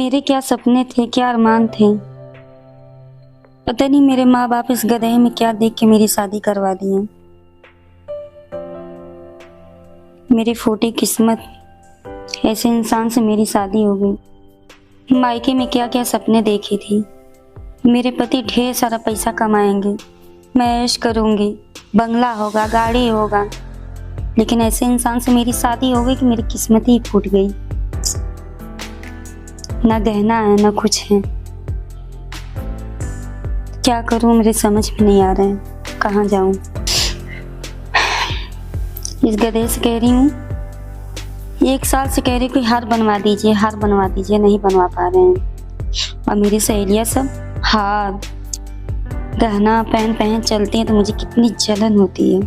मेरे क्या सपने थे, क्या अरमान थे। पता नहीं मेरे माँ बाप इस गधे में क्या देख के मेरी शादी करवा दी है। मेरी फूटी किस्मत, ऐसे इंसान से मेरी शादी हो गई। मायके में क्या क्या सपने देखी थी। मेरे पति ढेर सारा पैसा कमाएंगे, मैं ऐश करूंगी, बंगला होगा, गाड़ी होगा, लेकिन ऐसे इंसान से मेरी शादी हो गई कि मेरी किस्मत ही फूट गई। ना गहना है ना कुछ है। क्या करूं, मेरे समझ में नहीं आ रहा है, कहाँ जाऊं। इस गधे से कह रही हूँ, 1 साल से कह रही कोई हार बनवा दीजिए, हार बनवा दीजिए, नहीं बनवा पा रहे हैं। और मेरी सहेलियां सब हार गहना पहन चलती हैं तो मुझे कितनी जलन होती है।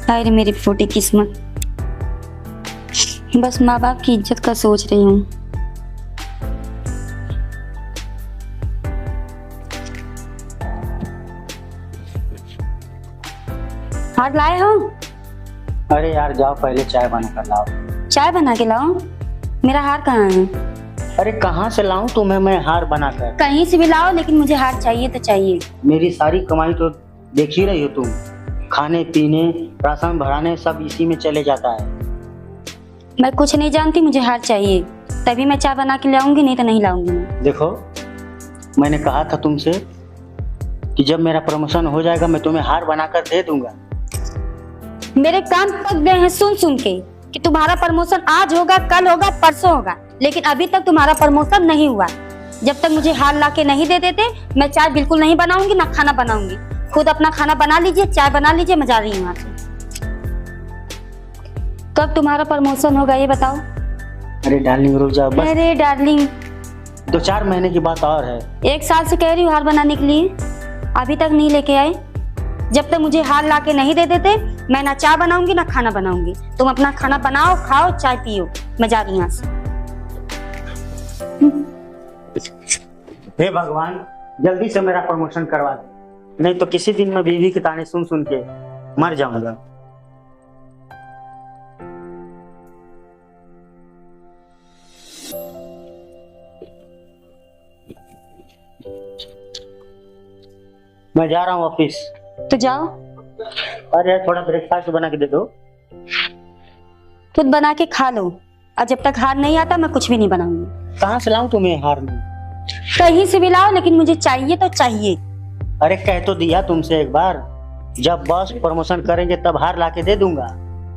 हाय रे मेरी फूटी किस्मत। बस माँ बाप की इज्जत का सोच रही हूँ। हार लाए हो? अरे यार जाओ पहले चाय बना कर लाओ। चाय बना के लाओ? मेरा हार कहाँ है? अरे कहाँ से लाऊं तुम्हें मैं हार बना कर? कहीं से भी लाओ, लेकिन मुझे हार चाहिए तो चाहिए। मेरी सारी कमाई तो देख ही रही हो तुम, खाने पीने राशन भराने सब इसी में चले जाता है। मैं कुछ नहीं जानती, मुझे हार चाहिए, तभी मैं चाय बना के लाऊंगी, नहीं तो नहीं लाऊंगी मैं। देखो मैंने कहा था तुमसे कि जब मेरा प्रमोशन हो जाएगा मैं तुम्हें हार बना कर दे दूंगा। मेरे कान पक गए हैं सुन सुन के कि तुम्हारा प्रमोशन आज होगा, कल होगा, परसों होगा, लेकिन अभी तक तुम्हारा प्रमोशन नहीं हुआ। जब तक मुझे हार ला के नहीं दे देते मैं चाय बिल्कुल नहीं बनाऊंगी, ना खाना बनाऊंगी। खुद अपना खाना बना लीजिए, चाय बना लीजिए, मैं जा रही हूँ यहाँ से। कब तुम्हारा प्रमोशन होगा ये बताओ? अरे डार्लिंग रुक जाओ बस। अरे डार्लिंग 2-4 महीने की बात और है। 1 साल से कह रही हूँ हार बनाने के लिए, अभी तक नहीं लेके आए। जब तक मुझे हार ला के नहीं दे देते मैं ना चाय बनाऊंगी ना खाना बनाऊंगी। तुम अपना खाना बनाओ, खाओ, चाय पियो, मैं जा रही हूँ यहाँ से। हे भगवान जल्दी से मेरा प्रमोशन करवा दे, नहीं तो किसी दिन मैं बीवी के ताने सुन सुन के मर जाऊंगा। मैं जा रहा हूँ ऑफिस। तो जाओ। अरे थोड़ा ब्रेकफास्ट बना के दे दो। खुद बना के खा लो, और जब तक हार नहीं आता मैं कुछ भी नहीं बनाऊंगी। कहाँ से लाऊं तुम्हें हार में? कहीं से भी लाओ, लेकिन मुझे चाहिए तो चाहिए। अरे कह तो दिया तुमसे एक बार, जब बॉस प्रमोशन करेंगे तब हार लाके दे दूंगा।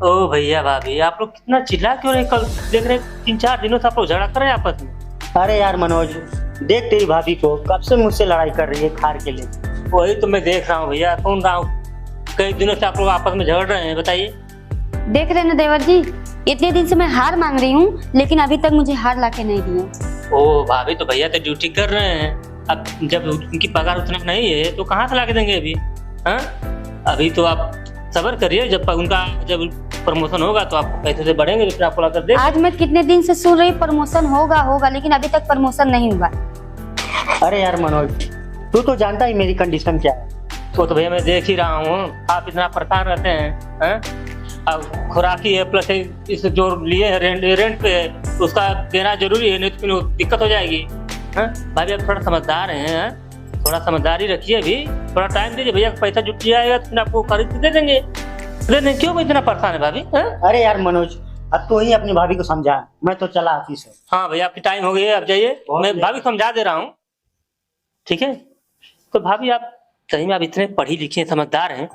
ओ भैया भाभी आप लोग कितना चिल्ला क्यों रहे? कल देख रहे 3-4 दिनों से आप लोग झगड़ा कर रहे हैं आपस में। अरे यार मनोज देख तेरी भाभी को कब से मुझसे लड़ाई कर रही है हार के लिए। वही तो मैं देख रहा हूँ भैया, सुन रहा हूँ, कई दिनों से आप लोग आपस में झगड़ रहे हैं। बताइए। देख रहे ना देवर जी, इतने दिन से मैं हार मांग रही हूँ, लेकिन अभी तक मुझे हार लाके नहीं दिया। ओ भाभी तो भैया तो ड्यूटी कर रहे हैं, अब जब उनकी पगार उतना नहीं है तो कहाँ से ला के देंगे अभी? हाँ अभी तो आप सब्र करिए, जब उनका जब प्रमोशन होगा तो आपको पैसे से बढ़ेंगे तो फिर आपको ला कर दे। आज मैं कितने दिन से सुन रही प्रमोशन होगा होगा, लेकिन अभी तक प्रमोशन नहीं हुआ। अरे यार मनोज तू तो जानता ही मेरी कंडीशन क्या है। वो तो भैया मैं देख ही रहा हूँ, आप इतना परेशान रहते हैं। अब खुराकी है प्लस इस जो लिए है रेंट पे उसका देना जरूरी है, नहीं तो फिर दिक्कत हो जाएगी। भाभी आप थोड़ा समझदार हैं, थोड़ा समझदारी रखिए, अभी थोड़ा टाइम दीजिए। भैया पैसा जुट जाएगा तो फिर आपको खरीद दे देंगे। क्यों इतना परेशान है भाभी? अरे यार मनोज अब तू ही अपनी भाभी को समझा, मैं तो चला ऑफिस है। हाँ भैया आपकी टाइम हो गई है, अब जाइए, मैं भाभी समझा दे रहा हूँ, ठीक है? तो भाभी आप सही में आप इतने पढ़ी लिखी समझदार हैं,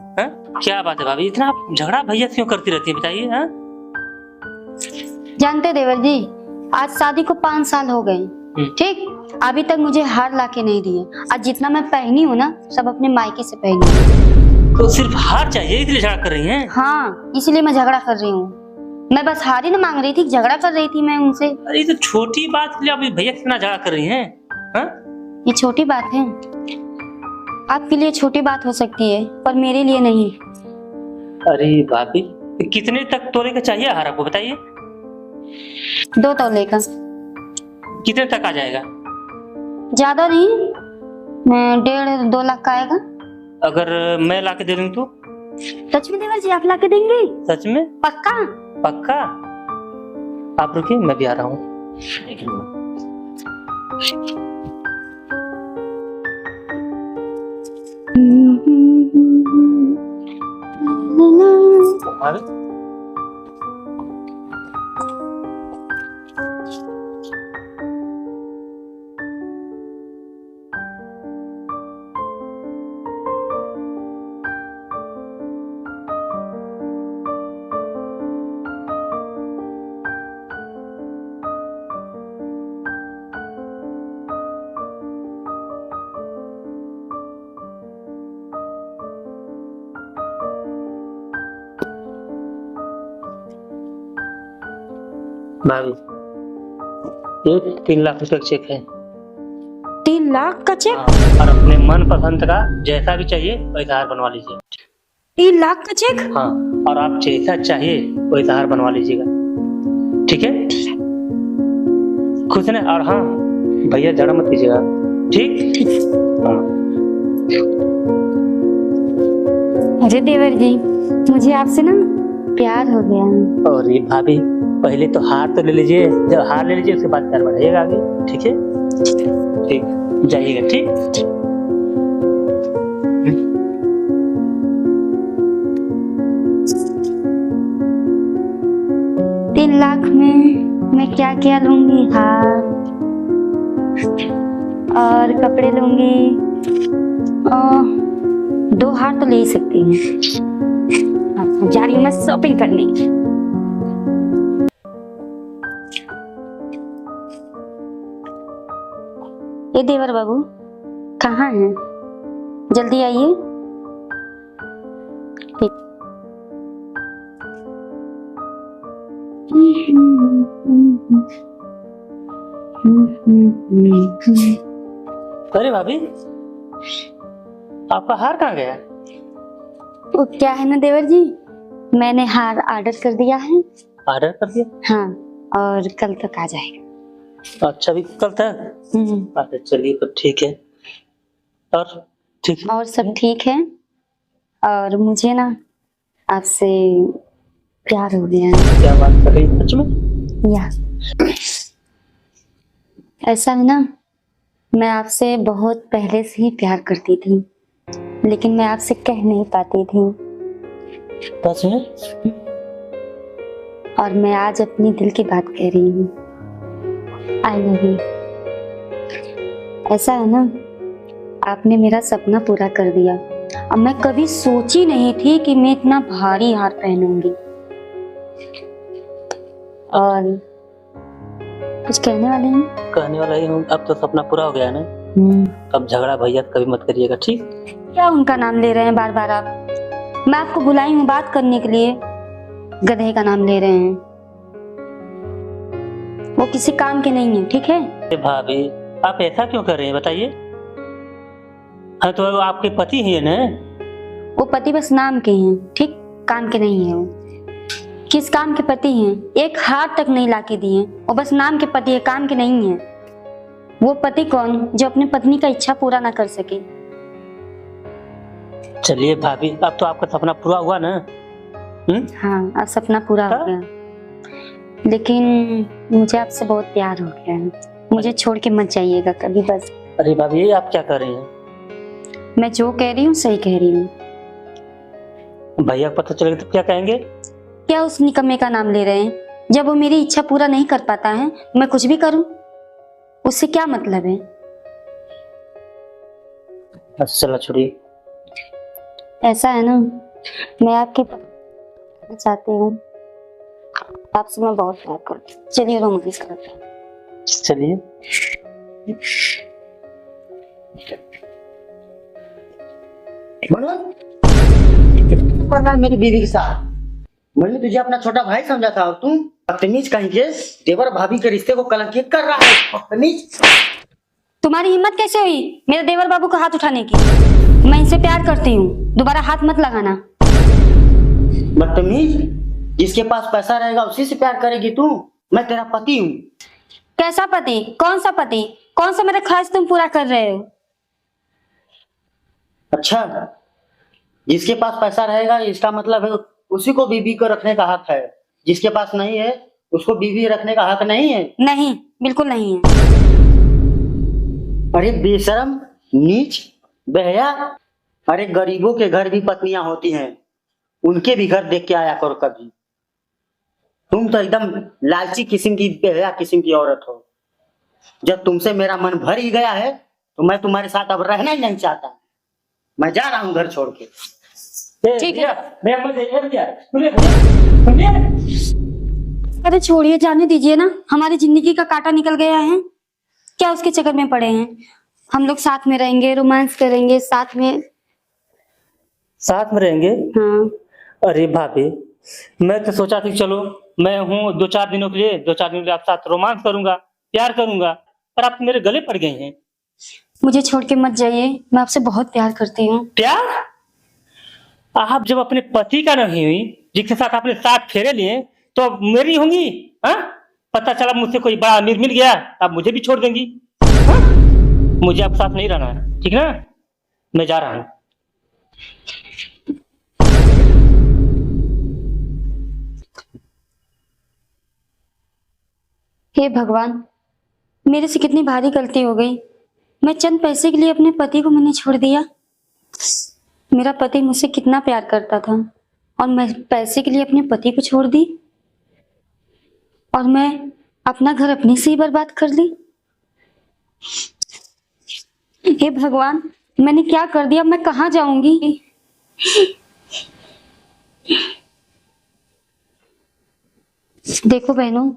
क्या बात है भाभी, इतना आप झगड़ा भैया क्यों करती रहती है बताइए? जानते देवर जी, आज शादी को 5 साल हो गए, ठीक, अभी तक मुझे हार लाके नहीं दिए। आज जितना मैं पहनी हूँ ना सब अपने मायके से पहनी। तो सिर्फ हार चाहिए इसलिए झगड़ा कर रही हैं? हाँ इसलिए मैं झगड़ा कर रही हूँ। मैं बस हार ही ना मांग रही थी, झगड़ा कर रही थी मैं उनसे। अरे तो छोटी बात के लिए अभी भैया कितना झगड़ा कर रही हैं? ये छोटी बात है, आपके लिए छोटी बात हो सकती है पर मेरे लिए नहीं। अरे भाभी कितने तक तोले का चाहिए हार आपको बताइए? 2 तोले का। कितने तक आ जाएगा? ज्यादा नहीं, 1.5-2 लाख का आएगा। अगर मैं ला के दे दूं तो? सच में देवर जी आप ला के देंगे? सच में? पक्का? पक्का। आप रुकिए मैं भी आ रहा हूँ। भाभी भाभी ये 3 लाख रुपए का चेक है। 3 लाख का चेक? और अपने मन पसंद का जैसा भी चाहिए वैसा हार बनवा लीजिए। 3 लाख का चेक? हाँ, और आप जैसा चाहिए वैसा हार बनवा लीजिएगा, ठीक है? खुश है? और हाँ भैया जड़ा मत कीजिएगा, ठीक? हाँ। अरे देवर जी, मुझे आपसे ना प्यार हो गया है। और ये भाभी पहले तो हार तो ले लीजिए, जब हार ले लीजिए उसके बाद प्यार बढ़ाइएगा आगे, ठीक है? ठीक, जाइएगा, ठीक? 3 लाख में मैं क्या क्या लूंगी? हार और कपड़े लूंगी, और 2 हार तो ले ही सकती हूँ। अब जा रही हूँ मैं शॉपिंग करने। ये देवर बाबू कहाँ हैं? जल्दी आइए। अरे भाभी आपका हार कहाँ गया? वो क्या है ना देवर जी, मैंने हार ऑर्डर कर दिया है। ऑर्डर कर दिया? हाँ, और कल तक आ जाएगा। अच्छा, अभी कल तक? अच्छा चलिए तो ठीक है। और ठीक है? और सब ठीक है। और मुझे ना आपसे प्यार हो गया है। क्या बात कर रही है, सच में? या ऐसा है ना, मैं आपसे बहुत पहले से ही प्यार करती थी, लेकिन मैं आपसे कह नहीं पाती थी। सच में? और मैं आज अपनी दिल की बात कह रही हूँ। I love you. ऐसा है ना, आपने मेरा सपना पूरा कर दिया। अब मैं कभी सोची नहीं थी कि मैं इतना भारी हार पहनूंगी। और कुछ कहने वाले हैं? कहने वाला ही हूँ, अब तो सपना पूरा हो गया है ना। अब झगड़ा भैया कभी मत करिएगा, ठीक? क्या उनका नाम ले रहे हैं बार बार आप? मैं आपको बुलाई हूँ बात करने के लिए, गधे का नाम ले रहे हैं। वो किसी काम के नहीं है, ठीक है? अरे भाभी आप ऐसा क्यों कर रहे हैं बताइए? हाँ तो वो आपके पति ही है ना? वो पति बस नाम के हैं, ठीक? काम के नहीं है वो। किस काम के पति हैं? एक हाथ तक नहीं लाके दिए। वो बस नाम के पति है, काम के नहीं है। वो पति कौन जो अपनी पत्नी का इच्छा पूरा ना कर सके? चलिए भाभी, अब तो आपका सपना पूरा हुआ ना? हाँ, अब सपना पूरा हो गया, लेकिन मुझे आपसे बहुत प्यार हो गया है। मुझे छोड़ के मत जाइएगा कभी, बस। अरे भाभी आप क्या कर रही हैं? मैं जो कह रही हूँ सही कह रही हूँ। भैया को पता चलेगा तो क्या कहेंगे? क्या उस निकम्मे का नाम ले रहे हैं? जब वो मेरी इच्छा पूरा नहीं कर पाता है, मैं कुछ भी करूं, उससे क्या मतलब है? अच्छा चलो छोड़िए। ऐसा है ना, मैं आपके चाहती हूँ, आपसे मैं बहुत प्यार करती हूँ। चलिए रोमांस करते हैं। चलिए। मनोज मेरी बीवी के साथ, मैंने तुझे अपना छोटा भाई समझा था और तुम बदतमीज कहीं के देवर भाभी के रिश्ते को कलंकित कर रहा है। बदतमीज! तुम्हारी हिम्मत कैसे हुई मेरे देवर बाबू को हाथ उठाने की? मैं इनसे प्यार करती हूँ, दोबारा हाथ मत लगाना। बदतमीज! जिसके पास पैसा रहेगा उसी से प्यार करेगी तू। मैं तेरा पति हूँ। कैसा पति? कौन सा पति? कौन सा मेरा ख्वाहिश तुम पूरा कर रहे हो? अच्छा, जिसके पास पैसा रहेगा इसका मतलब है उसी को बीबी को रखने का हक है। जिसके पास नहीं है उसको बीवी रखने का हक नहीं है? नहीं, बिल्कुल नहीं है। अरे बेशरम, नीच, बेहया। अरे गरीबों के घर भी पत्नियां होती हैं, उनके भी घर देख के आया करो कभी। तुम तो एकदम लालची किस्म की, बेहया किस्म की औरत हो। जब तुमसे मेरा मन भर ही गया है तो मैं तुम्हारे साथ अब रहना ही नहीं चाहता। मैं जा रहा हूँ घर छोड़ के। ठीक है। सुनिए। अरे छोड़िए, जाने दीजिए ना, हमारी जिंदगी का कांटा निकल गया है, क्या उसके चक्कर में पड़े हैं। हम लोग साथ में रहेंगे, रोमांस करेंगे साथ में। साथ में रहेंगे? हाँ। अरे भाभी, मैं तो सोचा थी चलो मैं हूँ 2-4 दिनों के लिए, 2-4 दिनों के लिए आपके साथ रोमांस करूंगा, प्यार करूंगा, पर आप मेरे गले पड़ गए हैं। मुझे छोड़ के मत जाइए, मैं आपसे बहुत प्यार करती हूँ। प्यार? आप जब अपने पति का नहीं हुई, जिसके साथ आपने 7 फेरे लिए, तो मेरी होंगी? हाँ, पता चला मुझसे कोई बड़ा अमीर मिल गया, आप मुझे भी छोड़ देंगी? हाँ? मुझे आपके साथ नहीं रहना है, ठीक ना? मैं जा रहा हूँ। हे भगवान, मेरे से कितनी भारी गलती हो गई। मैं चंद पैसे के लिए अपने पति को मैंने छोड़ दिया। मेरा पति मुझसे कितना प्यार करता था और मैं पैसे के लिए अपने पति को छोड़ दी, और मैं अपना घर अपने से ही बर्बाद कर ली। हे भगवान, मैंने क्या कर दिया, मैं कहाँ जाऊंगी। देखो बहनों,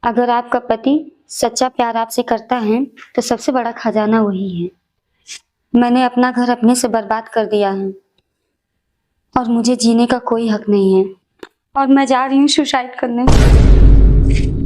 अगर आपका पति सच्चा प्यार आपसे करता है तो सबसे बड़ा खजाना वही है। मैंने अपना घर अपने से बर्बाद कर दिया है और मुझे जीने का कोई हक नहीं है, और मैं जा रही हूँ सुसाइड करने।